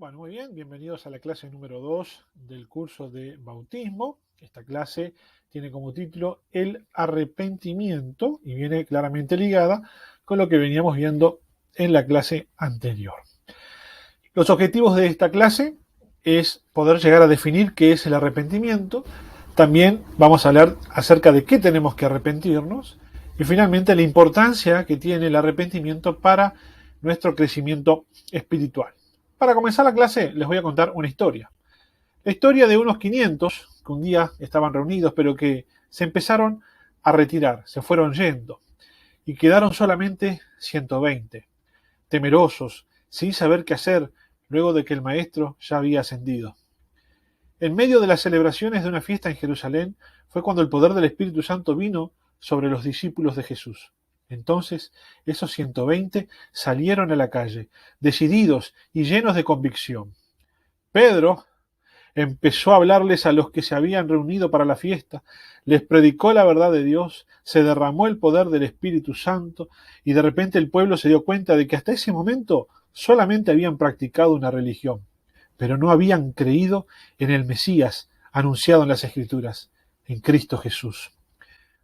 Bueno, muy bien, bienvenidos a la clase número 2 del curso de bautismo. Esta clase tiene como título El arrepentimiento y viene claramente ligada con lo que veníamos viendo en la clase anterior. Los objetivos de esta clase es poder llegar a definir qué es el arrepentimiento. También vamos a hablar acerca de qué tenemos que arrepentirnos y finalmente la importancia que tiene el arrepentimiento para nuestro crecimiento espiritual. Para comenzar la clase les voy a contar una historia. La historia de unos 500 que un día estaban reunidos pero que se empezaron a retirar, se fueron yendo y quedaron solamente 120, temerosos, sin saber qué hacer luego de que el maestro ya había ascendido. En medio de las celebraciones de una fiesta en Jerusalén fue cuando el poder del Espíritu Santo vino sobre los discípulos de Jesús. Entonces esos 120 salieron a la calle, decididos y llenos de convicción. Pedro empezó a hablarles a los que se habían reunido para la fiesta, les predicó la verdad de Dios, se derramó el poder del Espíritu Santo y de repente el pueblo se dio cuenta de que hasta ese momento solamente habían practicado una religión, pero no habían creído en el Mesías anunciado en las Escrituras, en Cristo Jesús.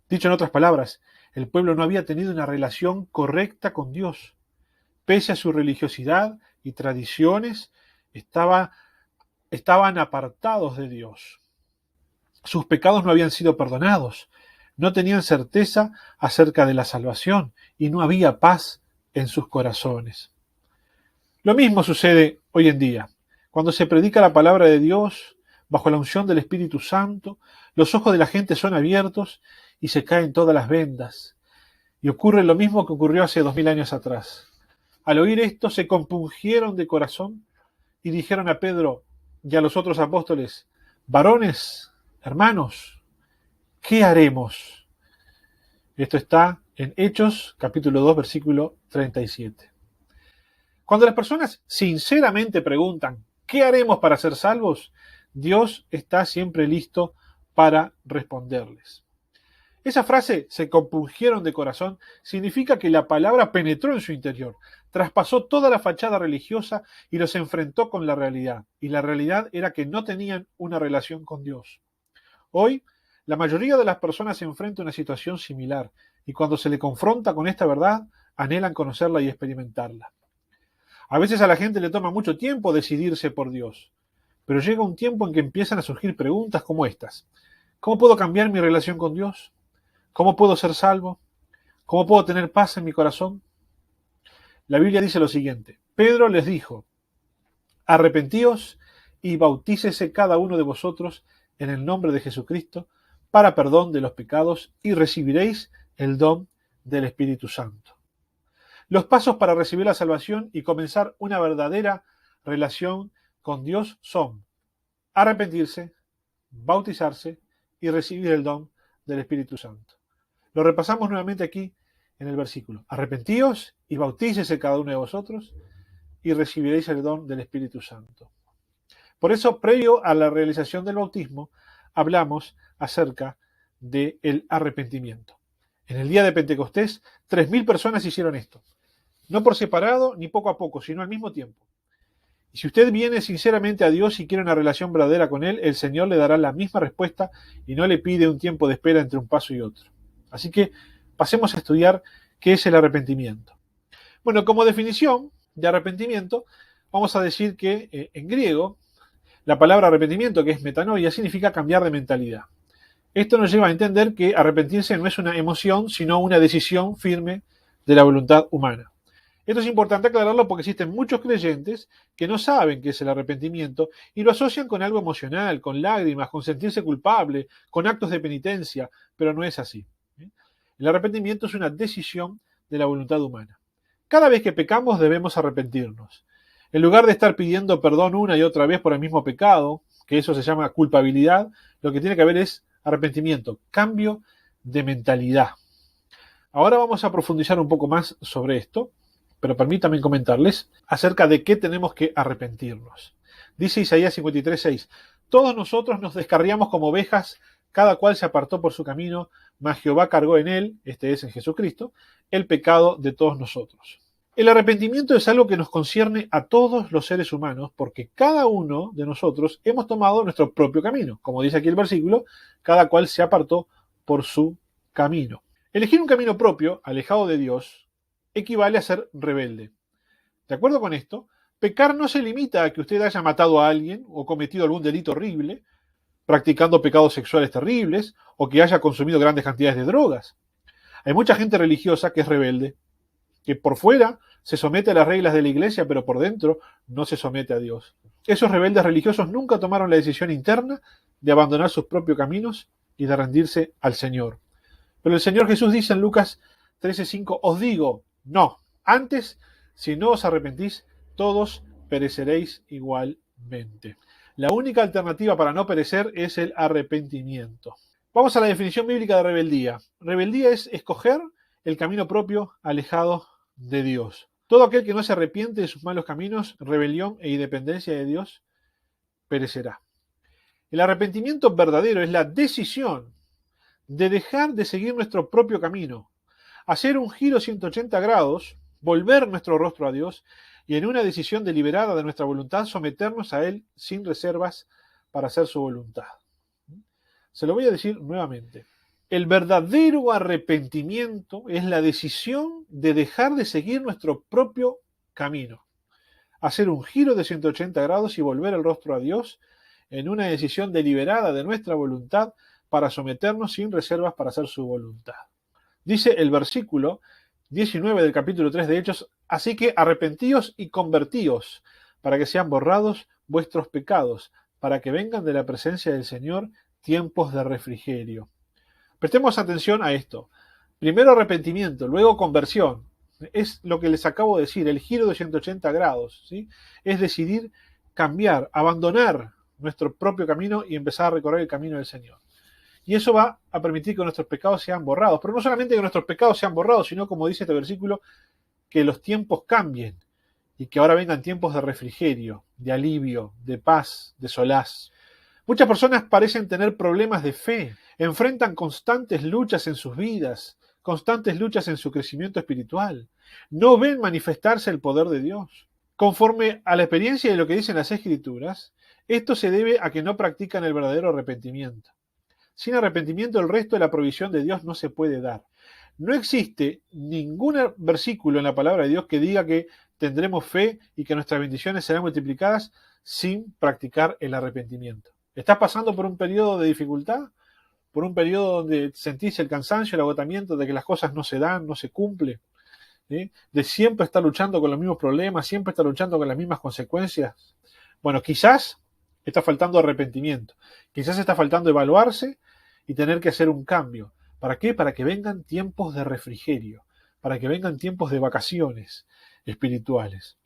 Dicho en otras palabras, el pueblo no había tenido una relación correcta con Dios. Pese a su religiosidad y tradiciones, estaban apartados de Dios. Sus pecados no habían sido perdonados, no tenían certeza acerca de la salvación y no había paz en sus corazones. Lo mismo sucede hoy en día. Cuando se predica la palabra de Dios, bajo la unción del Espíritu Santo, los ojos de la gente son abiertos y se caen todas las vendas. Y ocurre lo mismo que ocurrió hace 2000 años atrás. Al oír esto se compungieron de corazón y dijeron a Pedro y a los otros apóstoles: varones, hermanos, ¿qué haremos? Esto está en Hechos, capítulo 2, versículo 37. Cuando las personas sinceramente preguntan ¿qué haremos para ser salvos?, Dios está siempre listo para responderles. Esa frase, se compungieron de corazón, significa que la palabra penetró en su interior, traspasó toda la fachada religiosa y los enfrentó con la realidad. Y la realidad era que no tenían una relación con Dios. Hoy, la mayoría de las personas se enfrenta a una situación similar y cuando se le confronta con esta verdad, anhelan conocerla y experimentarla. A veces a la gente le toma mucho tiempo decidirse por Dios, pero llega un tiempo en que empiezan a surgir preguntas como estas. ¿Cómo puedo cambiar mi relación con Dios? ¿Cómo puedo ser salvo? ¿Cómo puedo tener paz en mi corazón? La Biblia dice lo siguiente: Pedro les dijo: arrepentíos y bautícese cada uno de vosotros en el nombre de Jesucristo para perdón de los pecados y recibiréis el don del Espíritu Santo. Los pasos para recibir la salvación y comenzar una verdadera relación con Dios son arrepentirse, bautizarse y recibir el don del Espíritu Santo. Lo repasamos nuevamente aquí en el versículo. Arrepentíos y bautícese cada uno de vosotros y recibiréis el don del Espíritu Santo. Por eso, previo a la realización del bautismo, hablamos acerca del arrepentimiento. En el día de Pentecostés, 3.000 personas hicieron esto. No por separado ni poco a poco, sino al mismo tiempo. Y si usted viene sinceramente a Dios y quiere una relación verdadera con Él, el Señor le dará la misma respuesta y no le pide un tiempo de espera entre un paso y otro. Así que pasemos a estudiar qué es el arrepentimiento. Bueno, como definición de arrepentimiento, vamos a decir que en griego, la palabra arrepentimiento, que es metanoia, significa cambiar de mentalidad. Esto nos lleva a entender que arrepentirse no es una emoción, sino una decisión firme de la voluntad humana. Esto es importante aclararlo porque existen muchos creyentes que no saben qué es el arrepentimiento y lo asocian con algo emocional, con lágrimas, con sentirse culpable, con actos de penitencia, pero no es así. El arrepentimiento es una decisión de la voluntad humana. Cada vez que pecamos debemos arrepentirnos. En lugar de estar pidiendo perdón una y otra vez por el mismo pecado, que eso se llama culpabilidad, lo que tiene que haber es arrepentimiento, cambio de mentalidad. Ahora vamos a profundizar un poco más sobre esto, pero permítanme comentarles acerca de qué tenemos que arrepentirnos. Dice Isaías 53:6, todos nosotros nos descarriamos como ovejas, cada cual se apartó por su camino, mas Jehová cargó en él, este es en Jesucristo, el pecado de todos nosotros. El arrepentimiento es algo que nos concierne a todos los seres humanos porque cada uno de nosotros hemos tomado nuestro propio camino. Como dice aquí el versículo, cada cual se apartó por su camino. Elegir un camino propio, alejado de Dios, equivale a ser rebelde. De acuerdo con esto, pecar no se limita a que usted haya matado a alguien o cometido algún delito horrible, practicando pecados sexuales terribles o que haya consumido grandes cantidades de drogas. Hay mucha gente religiosa que es rebelde, que por fuera se somete a las reglas de la iglesia, pero por dentro no se somete a Dios. Esos rebeldes religiosos nunca tomaron la decisión interna de abandonar sus propios caminos y de rendirse al Señor. Pero el Señor Jesús dice en Lucas 13:5, os digo, no, antes, si no os arrepentís, todos pereceréis igualmente. La única alternativa para no perecer es el arrepentimiento. Vamos a la definición bíblica de rebeldía. Rebeldía es escoger el camino propio alejado de Dios. Todo aquel que no se arrepiente de sus malos caminos, rebelión e independencia de Dios, perecerá. El arrepentimiento verdadero es la decisión de dejar de seguir nuestro propio camino, hacer un giro 180 grados, volver nuestro rostro a Dios y en una decisión deliberada de nuestra voluntad someternos a Él sin reservas para hacer su voluntad. Se lo voy a decir nuevamente. El verdadero arrepentimiento es la decisión de dejar de seguir nuestro propio camino, hacer un giro de 180 grados y volver el rostro a Dios en una decisión deliberada de nuestra voluntad para someternos sin reservas para hacer su voluntad. Dice el versículo 19 del capítulo 3 de Hechos, así que arrepentíos y convertíos para que sean borrados vuestros pecados, para que vengan de la presencia del Señor tiempos de refrigerio. Prestemos atención a esto. Primero arrepentimiento, luego conversión. Es lo que les acabo de decir, el giro de 180 grados, ¿sí? Es decidir cambiar, abandonar nuestro propio camino y empezar a recorrer el camino del Señor. Y eso va a permitir que nuestros pecados sean borrados. Pero no solamente que nuestros pecados sean borrados, sino, como dice este versículo, que los tiempos cambien y que ahora vengan tiempos de refrigerio, de alivio, de paz, de solaz. Muchas personas parecen tener problemas de fe, enfrentan constantes luchas en sus vidas, constantes luchas en su crecimiento espiritual. No ven manifestarse el poder de Dios. Conforme a la experiencia de lo que dicen las Escrituras, esto se debe a que no practican el verdadero arrepentimiento. Sin arrepentimiento el resto de la provisión de Dios no se puede dar. No existe ningún versículo en la palabra de Dios que diga que tendremos fe y que nuestras bendiciones serán multiplicadas sin practicar el arrepentimiento. ¿Estás pasando por un periodo de dificultad? ¿Por un periodo donde sentís el cansancio, el agotamiento de que las cosas no se dan, no se cumplen? ¿Sí? De siempre estar luchando con los mismos problemas, siempre estar luchando con las mismas consecuencias. Bueno, quizás está faltando arrepentimiento. Quizás está faltando evaluarse y tener que hacer un cambio. ¿Para qué? Para que vengan tiempos de refrigerio, para que vengan tiempos de vacaciones espirituales.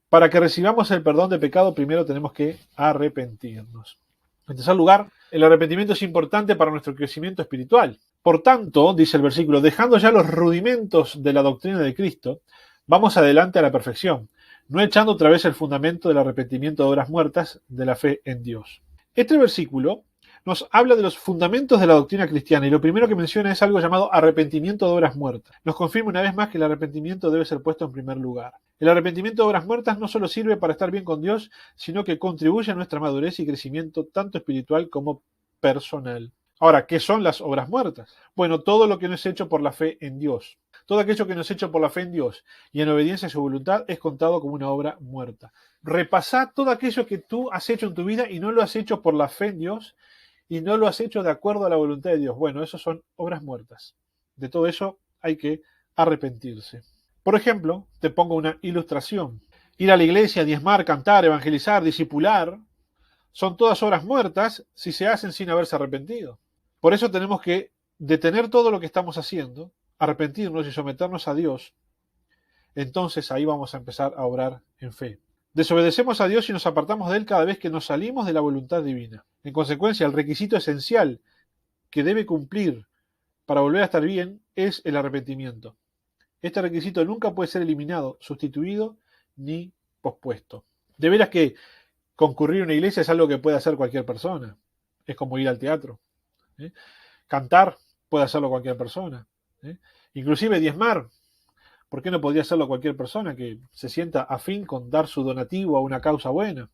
Para que recibamos el perdón de pecado, primero tenemos que arrepentirnos. En tercer lugar, el arrepentimiento es importante para nuestro crecimiento espiritual. Por tanto, dice el versículo, dejando ya los rudimentos de la doctrina de Cristo, vamos adelante a la perfección, no echando otra vez el fundamento del arrepentimiento de obras muertas de la fe en Dios. Este versículo nos habla de los fundamentos de la doctrina cristiana y lo primero que menciona es algo llamado arrepentimiento de obras muertas. Nos confirma una vez más que el arrepentimiento debe ser puesto en primer lugar. El arrepentimiento de obras muertas no solo sirve para estar bien con Dios, sino que contribuye a nuestra madurez y crecimiento tanto espiritual como personal. Ahora, ¿qué son las obras muertas? Bueno, todo lo que no es hecho por la fe en Dios. Todo aquello que no es hecho por la fe en Dios y en obediencia a su voluntad es contado como una obra muerta. Repasá todo aquello que tú has hecho en tu vida y no lo has hecho por la fe en Dios y no lo has hecho de acuerdo a la voluntad de Dios. Bueno, eso son obras muertas. De todo eso hay que arrepentirse. Por ejemplo, te pongo una ilustración. Ir a la iglesia, diezmar, cantar, evangelizar, discipular, son todas obras muertas si se hacen sin haberse arrepentido. Por eso tenemos que detener todo lo que estamos haciendo, arrepentirnos y someternos a Dios. Entonces ahí vamos a empezar a obrar en fe. Desobedecemos a Dios y nos apartamos de Él cada vez que nos salimos de la voluntad divina. En consecuencia, el requisito esencial que debe cumplir para volver a estar bien es el arrepentimiento. Este requisito nunca puede ser eliminado, sustituido ni pospuesto. De veras que concurrir a una iglesia es algo que puede hacer cualquier persona. Es como ir al teatro. Cantar puede hacerlo cualquier persona. Inclusive diezmar ¿Por qué no podría hacerlo cualquier persona que se sienta afín con dar su donativo a una causa buena?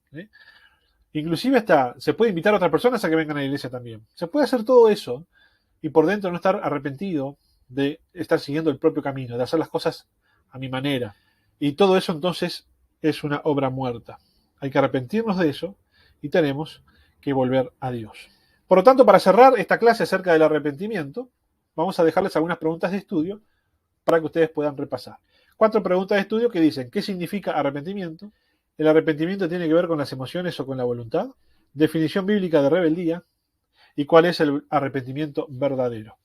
Inclusive hasta se puede invitar a otras personas a que vengan a la iglesia también. Se puede hacer todo eso y por dentro no estar arrepentido de estar siguiendo el propio camino, de hacer las cosas a mi manera. Y todo eso entonces es una obra muerta. Hay que arrepentirnos de eso y tenemos que volver a Dios. Por lo tanto, para cerrar esta clase acerca del arrepentimiento, vamos a dejarles algunas preguntas de estudio para que ustedes puedan repasar. 4 preguntas de estudio que dicen: ¿qué significa arrepentimiento? ¿El arrepentimiento tiene que ver con las emociones o con la voluntad? Definición bíblica de rebeldía. ¿Y cuál es el arrepentimiento verdadero?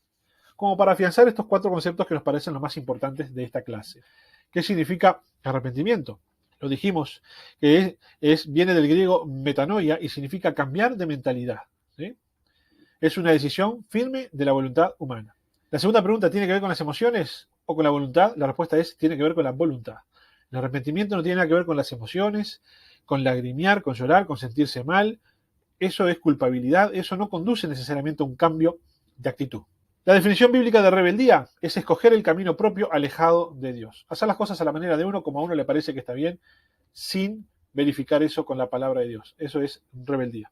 Como para afianzar estos 4 conceptos que nos parecen los más importantes de esta clase. ¿Qué significa arrepentimiento? Lo dijimos, que viene del griego metanoia y significa cambiar de mentalidad. ¿Sí? Es una decisión firme de la voluntad humana. La segunda pregunta: ¿tiene que ver con las emociones o con la voluntad? La respuesta es: tiene que ver con la voluntad. El arrepentimiento no tiene nada que ver con las emociones, con lagrimear, con llorar, con sentirse mal. Eso es culpabilidad, eso no conduce necesariamente a un cambio de actitud. La definición bíblica de rebeldía es escoger el camino propio alejado de Dios. Hacer las cosas a la manera de uno, como a uno le parece que está bien, sin verificar eso con la palabra de Dios. Eso es rebeldía.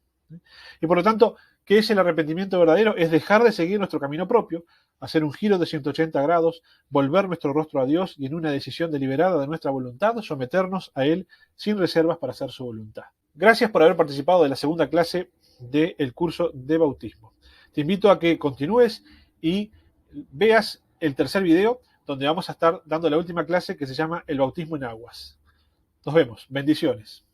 Y por lo tanto, ¿qué es el arrepentimiento verdadero? Es dejar de seguir nuestro camino propio, hacer un giro de 180 grados, volver nuestro rostro a Dios y en una decisión deliberada de nuestra voluntad, someternos a Él sin reservas para hacer su voluntad. Gracias por haber participado de la segunda clase del curso de bautismo. Te invito a que continúes y veas el tercer video, donde vamos a estar dando la última clase que se llama El bautismo en aguas. Nos vemos. Bendiciones.